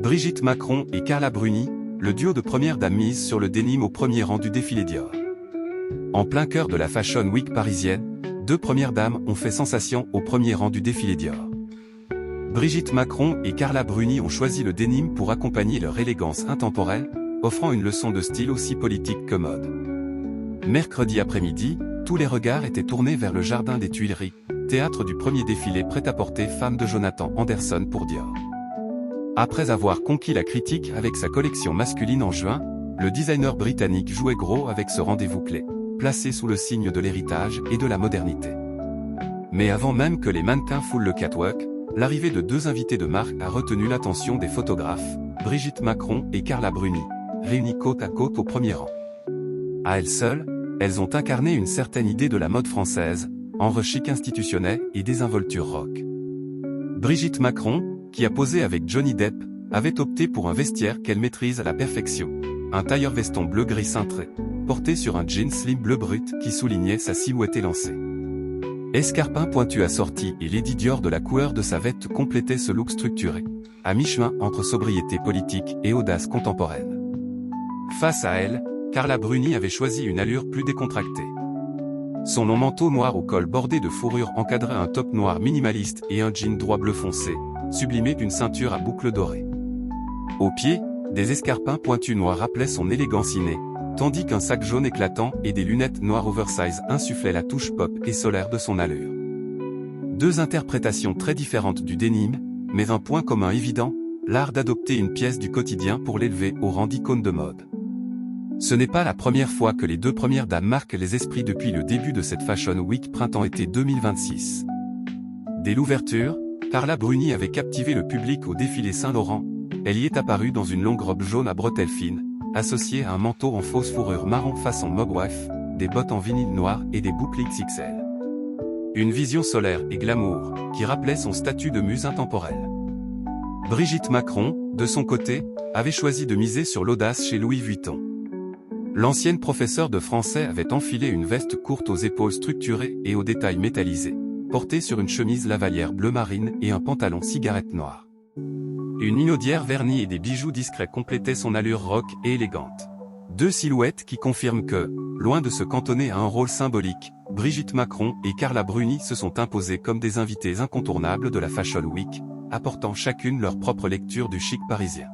Brigitte Macron et Carla Bruni, le duo de premières dames mise sur le denim au premier rang du défilé Dior. En plein cœur de la Fashion Week parisienne, deux premières dames ont fait sensation au premier rang du défilé Dior. Brigitte Macron et Carla Bruni ont choisi le denim pour accompagner leur élégance intemporelle, offrant une leçon de style aussi politique que mode. Mercredi après-midi, tous les regards étaient tournés vers le Jardin des Tuileries, théâtre du premier défilé prêt-à-porter femme de Jonathan Anderson pour Dior. Après avoir conquis la critique avec sa collection masculine en juin, le designer britannique jouait gros avec ce rendez-vous clé, placé sous le signe de l'héritage et de la modernité. Mais avant même que les mannequins foulent le catwalk, l'arrivée de deux invités de marque a retenu l'attention des photographes, Brigitte Macron et Carla Bruni, réunies côte à côte au premier rang. À elles seules, elles ont incarné une certaine idée de la mode française, entre chic institutionnel et désinvolture rock. Brigitte Macron, qui a posé avec Johnny Depp, avait opté pour un vestiaire qu'elle maîtrise à la perfection, un tailleur-veston bleu-gris cintré, porté sur un jean slim bleu brut qui soulignait sa silhouette élancée. Escarpins pointus assortis et Lady Dior de la couleur de sa veste complétaient ce look structuré, à mi-chemin entre sobriété politique et audace contemporaine. Face à elle, Carla Bruni avait choisi une allure plus décontractée. Son long manteau noir au col bordé de fourrure encadrait un top noir minimaliste et un jean droit bleu foncé, sublimé d'une ceinture à boucles dorées. Au pied, des escarpins pointus noirs rappelaient son élégance innée, tandis qu'un sac jaune éclatant et des lunettes noires oversize insufflaient la touche pop et solaire de son allure. Deux interprétations très différentes du denim, mais un point commun évident, l'art d'adopter une pièce du quotidien pour l'élever au rang d'icône de mode. Ce n'est pas la première fois que les deux premières dames marquent les esprits depuis le début de cette Fashion Week printemps-été 2026. Dès l'ouverture, Carla Bruni avait captivé le public au défilé Saint-Laurent. Elle y est apparue dans une longue robe jaune à bretelles fines, associée à un manteau en fausse fourrure marron façon Mogwai, des bottes en vinyle noir et des boucles XXL. Une vision solaire et glamour, qui rappelait son statut de muse intemporelle. Brigitte Macron, de son côté, avait choisi de miser sur l'audace chez Louis Vuitton. L'ancienne professeure de français avait enfilé une veste courte aux épaules structurées et aux détails métallisés, portée sur une chemise lavalière bleu marine et un pantalon cigarette noir. Une inaudière vernie et des bijoux discrets complétaient son allure rock et élégante. Deux silhouettes qui confirment que, loin de se cantonner à un rôle symbolique, Brigitte Macron et Carla Bruni se sont imposées comme des invités incontournables de la Fashion Week, apportant chacune leur propre lecture du chic parisien.